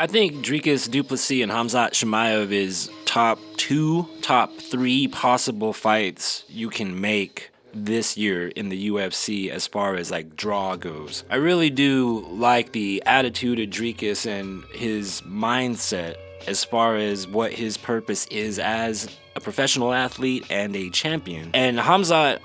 I think Dricus du Plessis and Khamzat Chimaev is top 2, top 3 possible fights you can make this year in the UFC as far as like draw goes. I really do like the attitude of Dricus and his mindset as far as what his purpose is as a professional athlete and a champion. And Khamzat,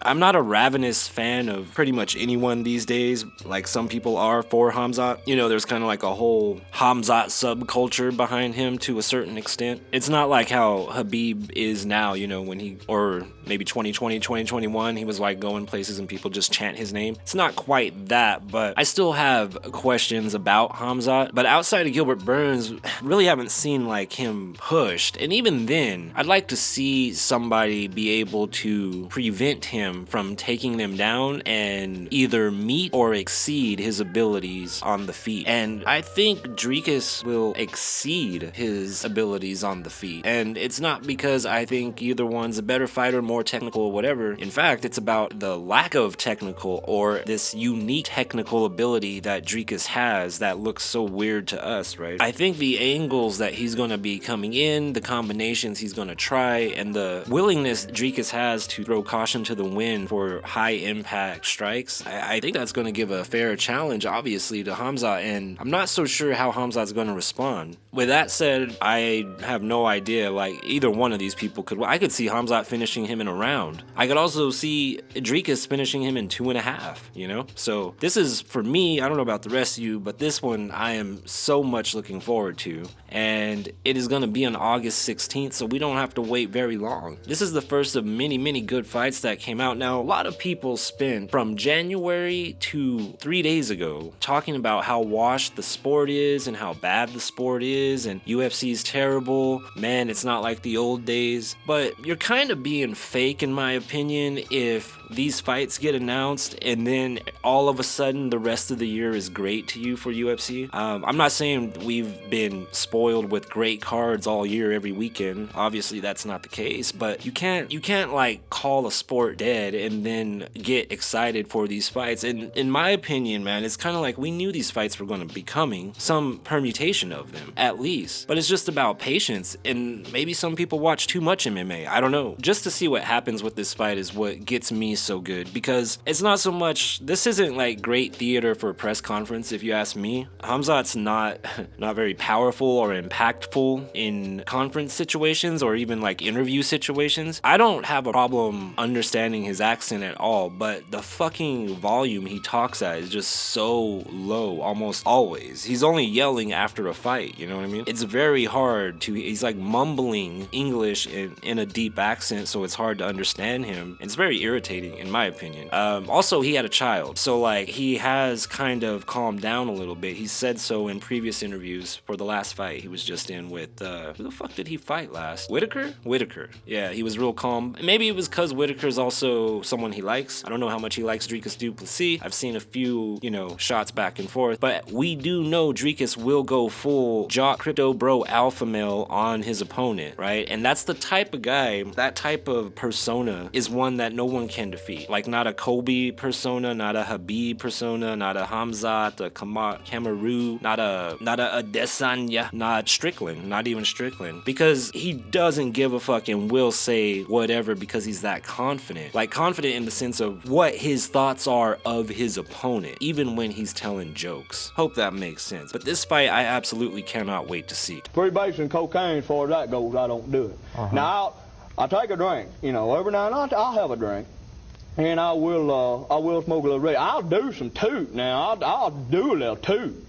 I'm not a ravenous fan of pretty much anyone these days, like some people are for Khamzat. You know, there's kind of like a whole Khamzat subculture behind him to a certain extent. It's not like how Khabib is now, you know, when he, or maybe 2020, 2021, he was like going places and people just chant his name. It's not quite that, but I still have questions about Khamzat. But outside of Gilbert Burns, really haven't seen like him pushed. And even then, I'd like to see somebody be able to prevent him from taking them down and either meet or exceed his abilities on the feet. And I think Dricus will exceed his abilities on the feet. And it's not because I think either one's a better fighter, more technical, or whatever. In fact, it's about the lack of technical or this unique technical ability that Dricus has that looks so weird to us, right? I think the angles that he's going to be coming in, the combinations he's going to try, and the willingness Dricus has to throw caution to the wind for high impact strikes, I think that's going to give a fair challenge, obviously, to Khamzat, and I'm not so sure how Khamzat's going to respond. With that said, I have no idea, like, either one of these people could, I could see Khamzat finishing him in a round. I could also see Dricus finishing him in 2.5, you know? So this is, for me, I don't know about the rest of you, but this one I am so much looking forward to, and it is going to be on August 16th, so we don't have to wait very long. This is the first of many, many good fights that came out. Now, a lot of people spent from January to 3 days ago talking about how washed the sport is and how bad the sport is, and UFC's terrible. Man, it's not like the old days. But you're kind of being fake, in my opinion, if these fights get announced and then all of a sudden the rest of the year is great to you for UFC. I'm not saying we've been spoiled with great cards all year every weekend. Obviously that's not the case, but you can't like call a sport dead and then get excited for these fights. And in my opinion, man, it's kind of like we knew these fights were going to be coming, some permutation of them at least, but it's just about patience. And maybe some people watch too much MMA, I don't know. Just to see what happens with this fight is what gets me so good, because it's not so much, this isn't like great theater for a press conference if you ask me. Khamzat's not very powerful or impactful in conference situations or even like interview situations. I don't have a problem understanding his accent at all, but the fucking volume he talks at is just so low almost always. He's only yelling after a fight, you know what I mean? It's very hard to, he's like mumbling English in a deep accent, so it's hard to understand him. It's very irritating in my opinion. Also, he had a child, so like he has kind of calmed down a little bit. He said so in previous interviews for the last fight he was just in with, who the fuck did he fight last? Whitaker. Yeah, he was real calm. Maybe it was because Whitaker's also someone he likes. I don't know how much he likes Dricus du Plessis. I've seen a few, you know, shots back and forth, but we do know Dricus will go full jock crypto bro alpha male on his opponent, right? And that's the type of guy, that type of persona is one that no one can defeat. Like not a Kobe persona, not a Khabib persona, not a Khamzat, a Kamaru, not a Adesanya, not Strickland, not even Strickland, because he doesn't give a fuck and will say whatever because he's that confident. Like confident in the sense of what his thoughts are of his opponent, even when he's telling jokes. Hope that makes sense. But this fight, I absolutely cannot wait to see. Free base and cocaine, as far as that goes, I don't do it. Now, I take a drink, you know, every now and then I'll have a drink. And I will smoke a little weed. I'll do some toot now. I'll do a little toot.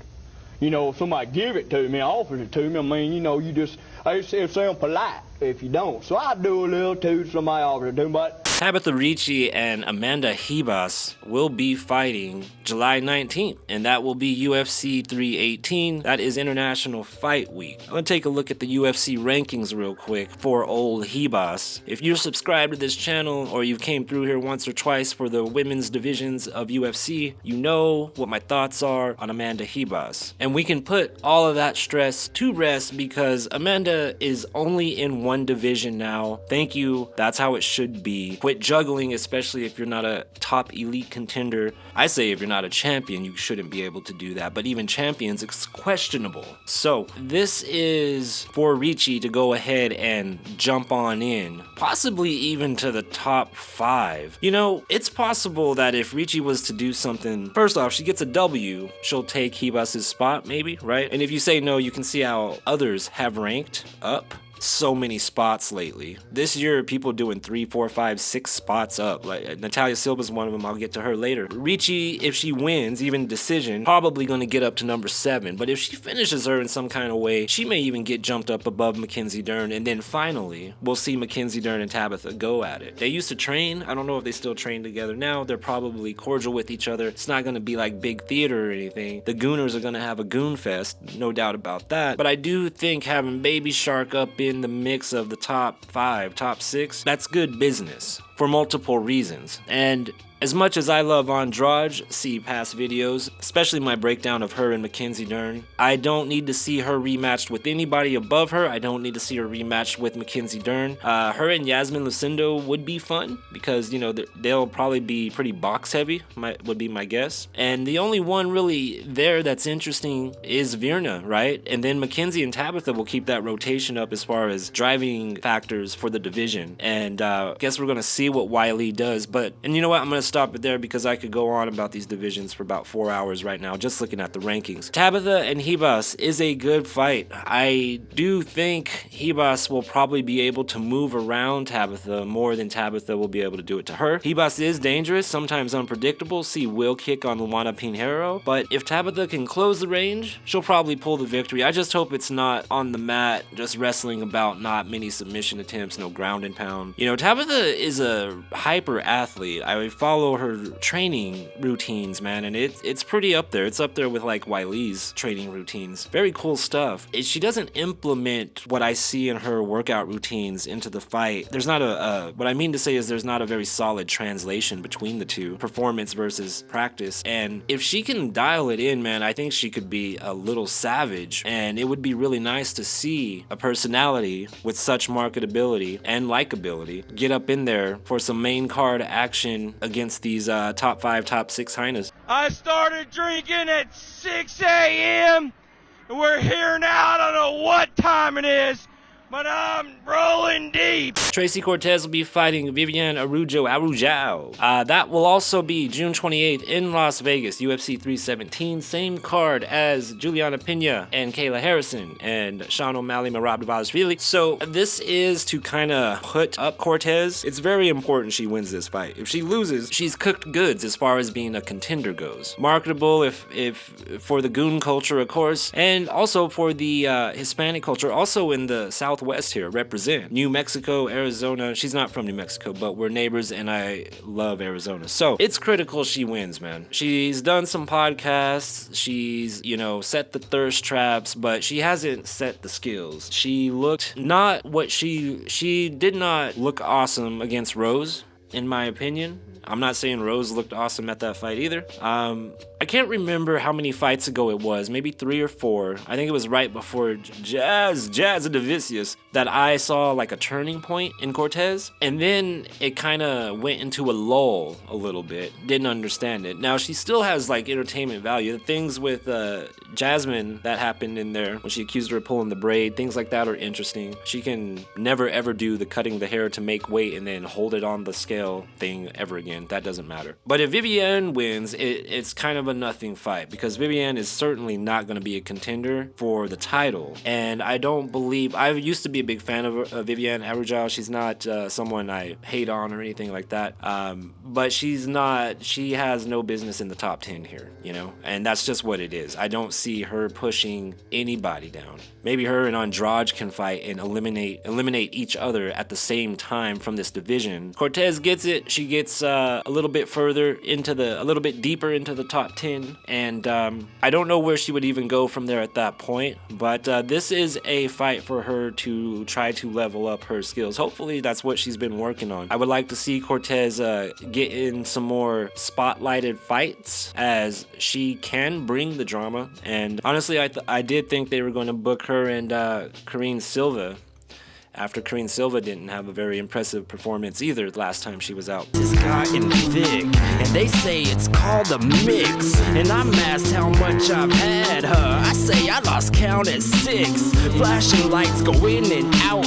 You know, if somebody give it to me, offers it to me, I mean, you know, you just, it sounds polite if you don't. So I do a little toot, somebody offers it to me, but Tabatha Ricci and Amanda Ribas will be fighting July 19th, and that will be UFC 318. That is International Fight Week. I'm gonna take a look at the UFC rankings real quick for old Ribas. If you're subscribed to this channel or you came through here once or twice for the women's divisions of UFC, you know what my thoughts are on Amanda Ribas. And we can put all of that stress to rest because Amanda is only in one division now. Thank you. That's how it should be. Quit with juggling, especially if you're not a top elite contender. I say if you're not a champion, you shouldn't be able to do that, but even champions, it's questionable. So this is for Ricci to go ahead and jump on in, possibly even to the top 5. You know, it's possible that if Ricci was to do something, first off, she gets a W, she'll take Ribas' spot maybe, right? And if you say no, you can see how others have ranked up so many spots lately. This year, people doing 3, 4, 5, 6 spots up. Like Natalia Silva's one of them. I'll get to her later. Ricci, if she wins, even decision, probably going to get up to number 7. But if she finishes her in some kind of way, she may even get jumped up above Mackenzie Dern. And then finally, we'll see Mackenzie Dern and Tabatha go at it. They used to train. I don't know if they still train together now. They're probably cordial with each other. It's not going to be like big theater or anything. The Gooners are going to have a Goon Fest, no doubt about that. But I do think having Baby Shark up in the mix of the top 5, top 6, that's good business for multiple reasons. And as much as I love Andrade, see past videos, especially my breakdown of her and Mackenzie Dern, I don't need to see her rematched with anybody above her. I don't need to see her rematched with Mackenzie Dern. Her and Yasmin Lucindo would be fun because, you know, they'll probably be pretty box heavy, would be my guess. And the only one really there that's interesting is Virna, right? And then Mackenzie and Tabatha will keep that rotation up as far as driving factors for the division. And guess we're going to see what Wiley does. And you know what? I'm going to stop it there because I could go on about these divisions for about 4 hours right now just looking at the rankings. Tabatha and Ribas is a good fight. I do think Ribas will probably be able to move around Tabatha more than Tabatha will be able to do it to her. Ribas is dangerous, sometimes unpredictable. See will kick on Luana Pinheiro, but if Tabatha can close the range, she'll probably pull the victory. I just hope it's not on the mat, just wrestling about, not many submission attempts, no ground and pound. You know, Tabatha is a hyper athlete. I follow her training routines, man, and it's pretty up there. It's up there with like Wiley's training routines. Very cool stuff. She doesn't implement what I see in her workout routines into the fight. There's not what I mean to say is there's not a very solid translation between the two, performance versus practice. And if she can dial it in, man, I think she could be a little savage, and it would be really nice to see a personality with such marketability and likability get up in there for some main card action against these top 5, top 6 hyenas. I started drinking at 6 a.m. and we're here now. I don't know what time it is, but I'm rolling deep. Tracey Cortez will be fighting Viviane Arujo. That will also be June 28th in Las Vegas, UFC 317. Same card as Juliana Pena and Kayla Harrison and Sean O'Malley, Merab Dvalishvili. So this is to kind of put up Cortez. It's very important she wins this fight. If she loses, she's cooked goods as far as being a contender goes. Marketable if for the goon culture, of course, and also for the Hispanic culture, also in the Southwest here, represent New Mexico, Arizona. She's not from New Mexico, but we're neighbors and I love Arizona. So it's critical she wins, man. She's done some podcasts. She's, you know, set the thirst traps, but she hasn't set the skills. She looked not what she did not look awesome against Rose, in my opinion. I'm not saying Rose looked awesome at that fight either. I can't remember how many fights ago it was, maybe 3 or 4. I think it was right before Jazz Adavicius that I saw like a turning point in Cortez, and then it kind of went into a lull a little bit. Didn't understand it. Now she still has like entertainment value. The things with Jasmine that happened in there when she accused her of pulling the braid, things like that are interesting. She can never ever do the cutting the hair to make weight and then hold it on the scale thing ever again. That doesn't matter. But if Viviane wins, it's kind of a nothing fight because Viviane is certainly not going to be a contender for the title. And I don't believe, I used to be a big fan of Viviane Arujo. She's not someone I hate on or anything like that. But she has no business in the top 10 here, you know? And that's just what it is. I don't see her pushing anybody down. Maybe her and Andrade can fight and eliminate each other at the same time from this division. Cortez gets it. She gets a little bit deeper into the top 10, and I don't know where she would even go from there at that point, but this is a fight for her to try to level up her skills. Hopefully that's what she's been working on. I would like to see Cortez get in some more spotlighted fights, as she can bring the drama, and honestly I did think they were going to book her and Karine Silva after Karine Silva didn't have a very impressive performance either last time she was out. This gotten thick, and they say it's called a mix. And I'm asked how much I've had her. I say I lost count at 6. Flashing lights go in and out.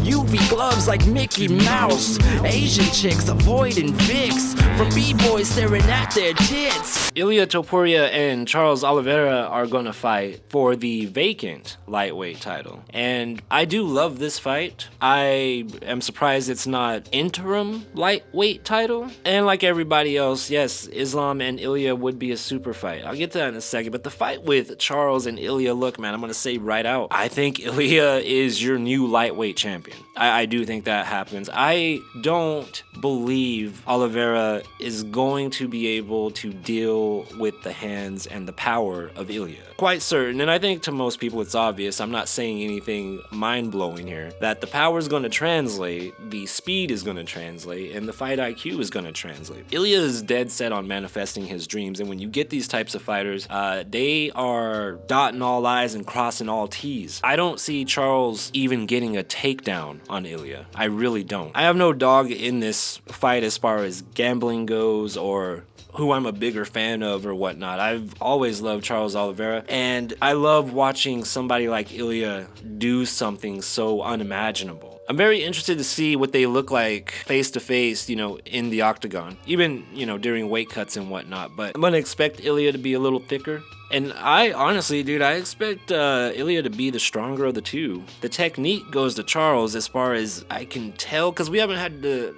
UV gloves like Mickey Mouse. Asian chicks avoiding Vicks from B-boys staring at their tits. Ilia Topuria and Charles Oliveira are gonna fight for the vacant lightweight title. And I do love this fight. I am surprised it's not interim lightweight title. And like everybody else, yes, Islam and Ilia would be a super fight. I'll get to that in a second. But the fight with Charles and Ilia, look, man, I'm gonna say right out, I think Ilia is your new lightweight champion. I do think that happens. I don't believe Oliveira is going to be able to deal with the hands and the power of Ilia. Quite certain, and I think to most people it's obvious, I'm not saying anything mind-blowing here, that the power is going to translate, the speed is going to translate, and the fight IQ is going to translate. Ilia is dead set on manifesting his dreams, and when you get these types of fighters, they are dotting all I's and crossing all T's. I don't see Charles even getting a takedown on Ilia. I really don't. I have no dog in this fight as far as gambling goes or who I'm a bigger fan of or whatnot. I've always loved Charles Oliveira, and I love watching somebody like Ilia do something so unimaginable. I'm very interested to see what they look like face to face, in the octagon, even, during weight cuts and whatnot. But I'm gonna expect Ilia to be a little thicker. And I honestly, dude, I expect Ilia to be the stronger of the two. The technique goes to Charles as far as I can tell, because we haven't had to,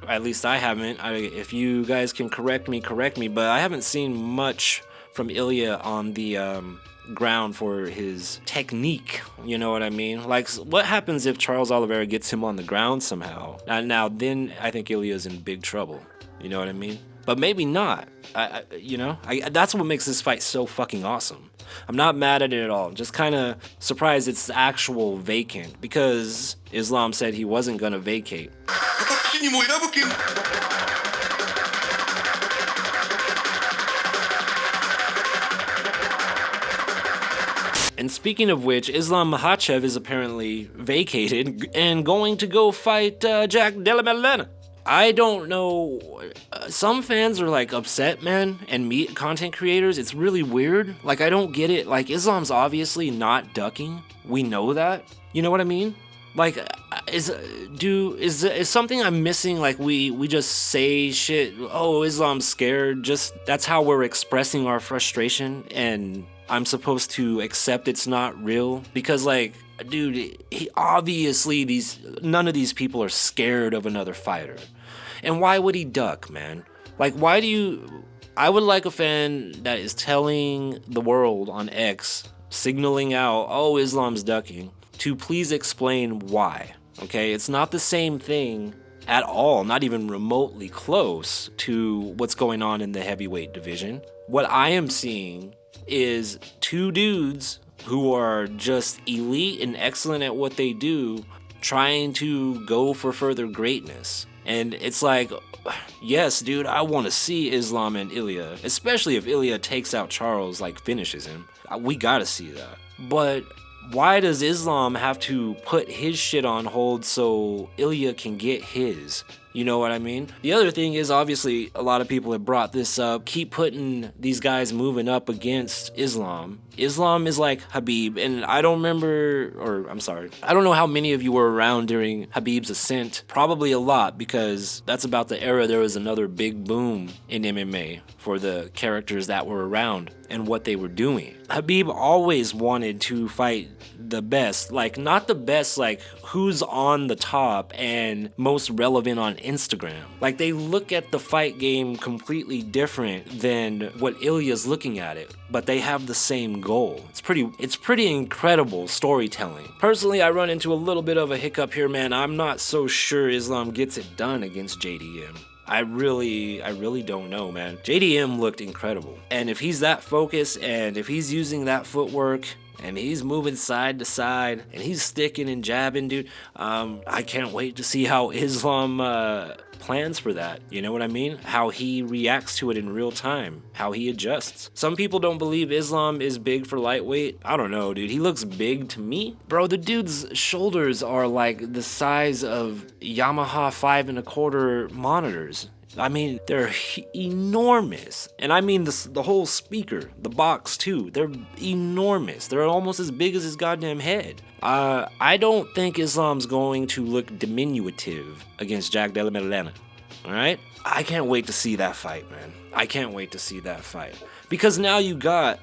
at least I haven't. If you guys can correct me, but I haven't seen much from Ilia on the ground for his technique, you know what I mean? Like, what happens if Charles Oliveira gets him on the ground somehow? Now then I think Ilia's in big trouble, you know what I mean? But maybe not. That's what makes this fight so fucking awesome. I'm not mad at it at all. Just kind of surprised it's actual vacant because Islam said he wasn't gonna vacate. And speaking of which, Islam Makhachev is apparently vacated and going to go fight Jack Della Maddalena. I don't know. Some fans are like upset, man, and content creators. It's really weird. Like, I don't get it. Like, Islam's obviously not ducking. We know that. You know what I mean? Like, is something I'm missing? Like, we just say shit. Oh, Islam's scared. Just that's how we're expressing our frustration, and I'm supposed to accept it's not real because, like, dude, obviously none of these people are scared of another fighter. And why would he duck, man? Like, I would like a fan that is telling the world on X, signaling out, oh, Islam's ducking, to please explain why, okay? It's not the same thing at all, not even remotely close to what's going on in the heavyweight division. What I am seeing is two dudes who are just elite and excellent at what they do, trying to go for further greatness. And it's like, yes, dude, I want to see Islam and Ilia, especially if Ilia takes out Charles, like finishes him. We gotta see that. But why does Islam have to put his shit on hold so Ilia can get his? You know what I mean? The other thing is, obviously, a lot of people have brought this up. Keep putting these guys moving up against Islam. Islam is like Khabib, and I don't know how many of you were around during Khabib's ascent. Probably a lot, because that's about the era there was another big boom in MMA for the characters that were around and what they were doing. Khabib always wanted to fight the best, like not the best, like who's on the top and most relevant on Instagram. Like, they look at the fight game completely different than what Ilia's looking at it, but they have the same goal. It's pretty incredible storytelling. Personally, I run into a little bit of a hiccup here, man. I'm not so sure Islam gets it done against JDM. I really don't know, man. JDM looked incredible. And if he's that focused and if he's using that footwork and he's moving side to side, and he's sticking and jabbing, dude. I can't wait to see how Islam plans for that. You know what I mean? How he reacts to it in real time, how he adjusts. Some people don't believe Islam is big for lightweight. I don't know, dude. He looks big to me. Bro, the dude's shoulders are like the size of Yamaha 5 1/4 monitors. I mean, they're enormous. And I mean the whole speaker, the box too. They're enormous. They're almost as big as his goddamn head. I don't think Islam's going to look diminutive against Jack Della Maddalena. Alright? I can't wait to see that fight, man. I can't wait to see that fight. Because now you got,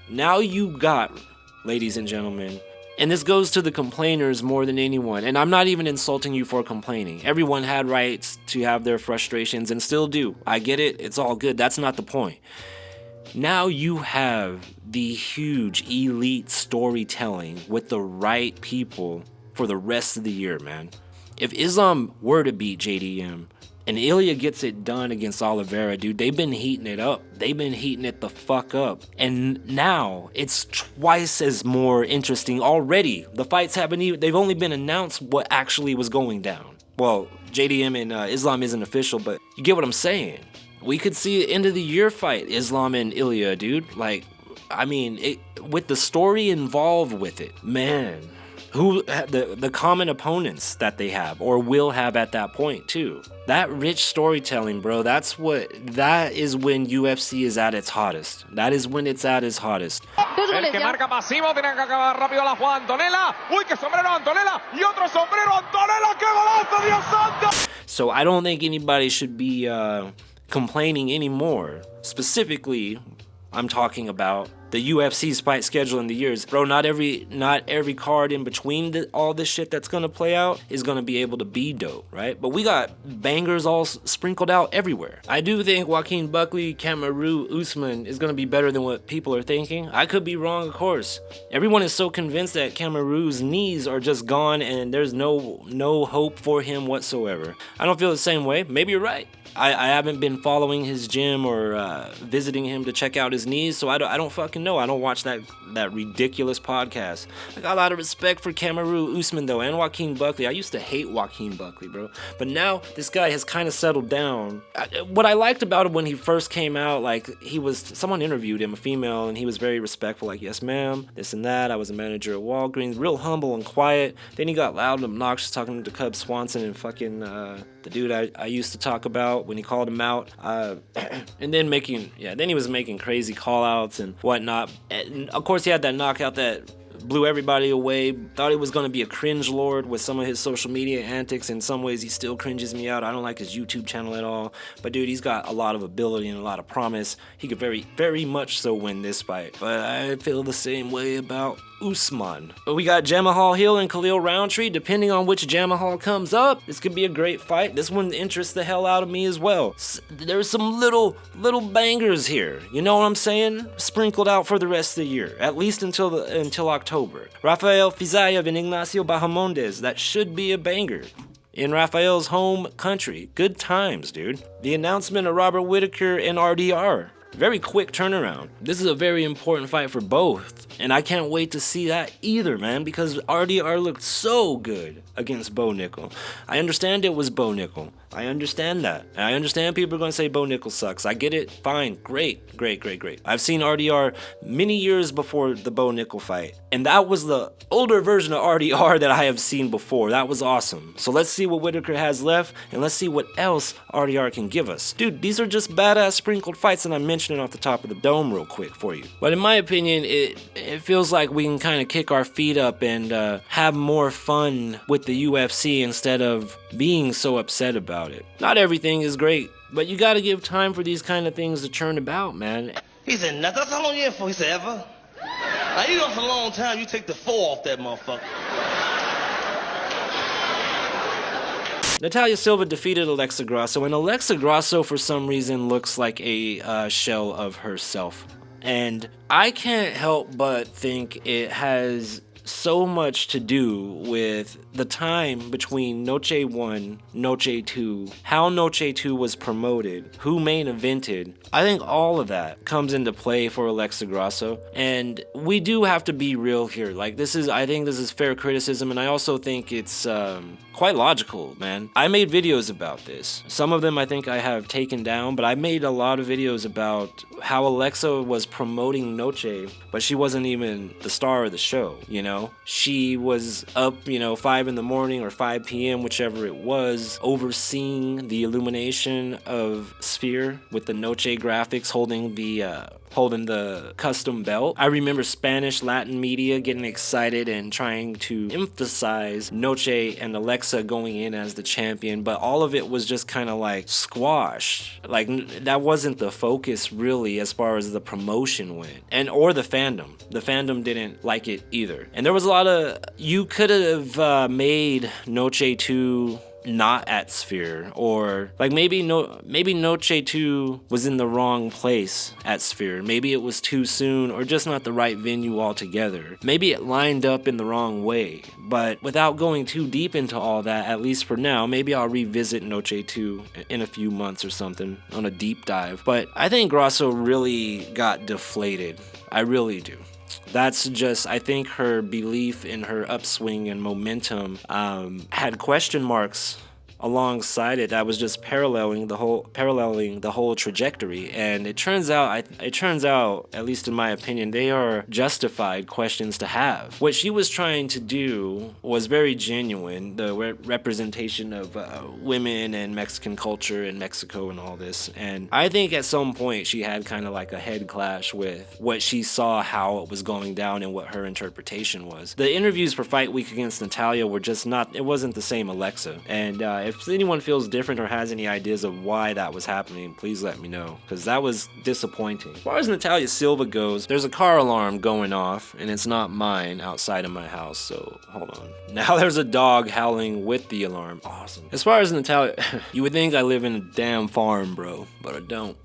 ladies and gentlemen, and this goes to the complainers more than anyone, and I'm not even insulting you for complaining. Everyone had rights to have their frustrations and still do. I get it, it's all good, that's not the point. Now you have the huge elite storytelling with the right people for the rest of the year, man. If Islam were to beat JDM, and Ilia gets it done against Oliveira, dude, they've been heating it up. They've been heating it the fuck up. And now it's twice as more interesting already. The fights they've only been announced what actually was going down. Well, JDM and Islam isn't official, but you get what I'm saying. We could see an end of the year fight, Islam and Ilia, dude. Like, I mean, with the story involved with it, man. Who the common opponents that they have or will have at that point too. That rich storytelling, bro, that is when UFC is at its hottest. That is when it's at its hottest. El que marca pasivo tiene que acabar rápido la jugada Antonella. Uy, qué sombrero Antonella y otro sombrero Antonella, qué golazo, Dios santo. So I don't think anybody should be complaining anymore. Specifically, I'm talking about the UFC's fight schedule in the years. Bro, not every card in between all this shit that's gonna play out is gonna be able to be dope, right? But we got bangers all sprinkled out everywhere. I do think Joaquin Buckley, Kamaru Usman is gonna be better than what people are thinking. I could be wrong, of course. Everyone is so convinced that Kamaru's knees are just gone and there's no hope for him whatsoever. I don't feel the same way. Maybe you're right. I haven't been following his gym or visiting him to check out his knees, so I don't fucking know. I don't watch that ridiculous podcast. I got a lot of respect for Kamaru Usman, though, and Joaquin Buckley. I used to hate Joaquin Buckley, bro. But now, this guy has kind of settled down. What I liked about him when he first came out, like, someone interviewed him, a female, and he was very respectful, like, yes, ma'am, this and that. I was a manager at Walgreens, real humble and quiet. Then he got loud and obnoxious talking to Cub Swanson and fucking the dude I used to talk about when he called him out, and then he was making crazy call outs and whatnot. And of course he had that knockout that blew everybody away. Thought he was going to be a cringe lord with some of his social media antics. In some ways he still cringes me out. I don't like his YouTube channel at all, but dude, he's got a lot of ability and a lot of promise. He could very, very much so win this fight, but I feel the same way about Usman. But we got Jamahal Hill and Khalil Roundtree. Depending on which Jamahal comes up, this could be a great fight. This one interests the hell out of me as well. There's some little bangers here. You know what I'm saying? Sprinkled out for the rest of the year, at least until October. Rafael Fiziev and Ignacio Bahamondes. That should be a banger. In Rafael's home country. Good times, dude. The announcement of Robert Whittaker and RDR. Very quick turnaround. This is a very important fight for both, and I can't wait to see that either, man, because RDR looked so good against Bo Nickel. I understand it was Bo Nickel. I understand that. And I understand people are going to say Bo Nickel sucks. I get it. Fine. Great. I've seen RDR many years before the Bo Nickel fight, and that was the older version of RDR that I have seen before. That was awesome. So let's see what Whittaker has left, and let's see what else RDR can give us. Dude, these are just badass sprinkled fights that I'm mentioning off the top of the dome real quick for you. But in my opinion, it feels like we can kind of kick our feet up and have more fun with the UFC instead of being so upset about it. Not everything is great, but you gotta give time for these kind of things to turn about, man. He said, "Now that's how long you in for?" He said, "Ever." Now you know for a long time, you take the 4 off that motherfucker. Natalia Silva defeated Alexa Grasso, and Alexa Grasso for some reason looks like a shell of herself. And I can't help but think it has so much to do with the time between Noche 1, Noche 2, how Noche 2 was promoted, who main evented. I think all of that comes into play for Alexa Grasso, and we do have to be real here. Like, I think this is fair criticism, and I also think it's quite logical, man. I made videos about this. Some of them I think I have taken down, but I made a lot of videos about how Alexa was promoting Noche, but she wasn't even the star of the show, you know? She was up, 5 in the morning or 5 p.m., whichever it was, overseeing the illumination of Sphere with the Noche graphics holding the custom belt. I remember Spanish Latin media getting excited and trying to emphasize Noche and Alexa going in as the champion, but all of it was just kind of like squashed. Like, that wasn't the focus really as far as the promotion went, or the fandom. The fandom didn't like it either. And there was a lot of, you could have made Noche 2 not at Sphere, or like maybe Noche 2 was in the wrong place at Sphere. Maybe it was too soon, or just not the right venue altogether. Maybe it lined up in the wrong way. But without going too deep into all that, at least for now, maybe I'll revisit Noche 2 in a few months or something on a deep dive. But I think Grasso really got deflated. I really do. That's just, I think her belief in her upswing and momentum had question marks alongside it that was just paralleling the whole trajectory. And it turns out, at least in my opinion, they are justified questions to have. What she was trying to do was very genuine, the representation of women and Mexican culture in Mexico and all this. And I think at some point she had kind of like a head clash with what she saw, how it was going down, and what her interpretation was. The interviews for Fight Week against Natalia were just not, it wasn't the same Alexa. And if anyone feels different or has any ideas of why that was happening, please let me know, because that was disappointing. As far as Natalia Silva goes, there's a car alarm going off, and it's not mine, outside of my house, so hold on. Now there's a dog howling with the alarm. Awesome. As far as Natalia, you would think I live in a damn farm, bro, but I don't.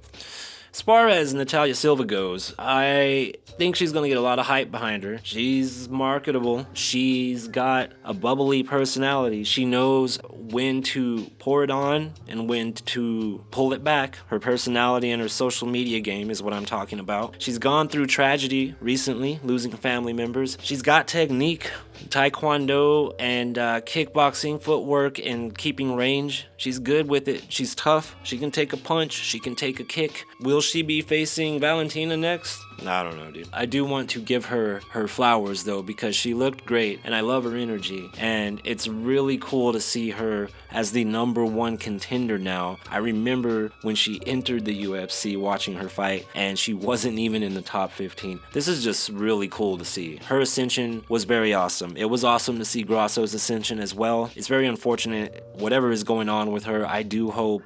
As far as Natalia Silva goes, I think she's going to get a lot of hype behind her. She's marketable. She's got a bubbly personality. She knows when to pour it on and when to pull it back. Her personality and her social media game is what I'm talking about. She's gone through tragedy recently, losing family members. She's got technique, taekwondo and kickboxing, footwork, and keeping range. She's good with it. She's tough. She can take a punch. She can take a kick. Will she be facing Valentina next? I don't know, dude. I do want to give her flowers, though, because she looked great, and I love her energy, and it's really cool to see her as the #1 contender now. I remember when she entered the UFC watching her fight, and she wasn't even in the top 15. This is just really cool to see. Her ascension was very awesome. It was awesome to see Grasso's ascension as well. It's very unfortunate, whatever is going on with her. I do hope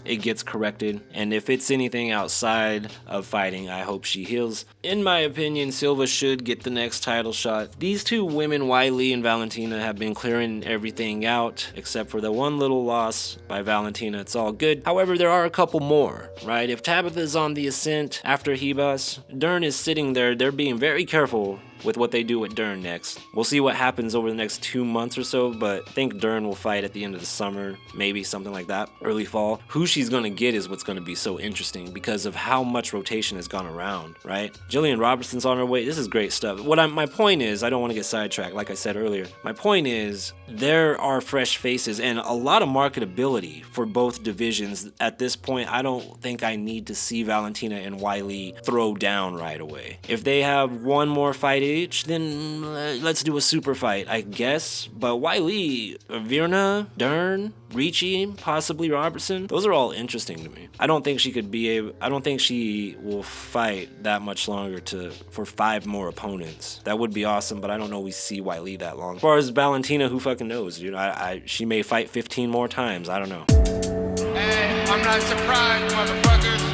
it gets corrected, and if it's anything outside of fighting, I hope she heals. In my opinion, Silva should get the next title shot. These two women, Wiley and Valentina, have been clearing everything out, except for the one little loss by Valentina. It's all good. However, there are a couple more, right? If Tabatha's on the ascent after Ribas, Dern is sitting there. They're being very careful with what they do with Dern next. We'll see what happens over the next 2 months or so, but I think Dern will fight at the end of the summer, maybe something like that, early fall. Who she's gonna get is what's gonna be so interesting because of how much rotation has gone around, right? Jillian Robertson's on her way. This is great stuff. My point is, I don't want to get sidetracked, like I said earlier. My point is, there are fresh faces and a lot of marketability for both divisions. At this point, I don't think I need to see Valentina and Wiley throw down right away. If they have one more fight each, then let's do a super fight, I guess. But Wiley, Virna, Dern, Ricci, possibly Robertson, those are all interesting to me. I don't think she will fight that much longer for 5 more opponents. That would be awesome, but I don't know we see Wiley that long. As far as Valentina, who fucking knows, dude? She may fight 15 more times. I don't know. Hey, I'm not surprised, motherfuckers.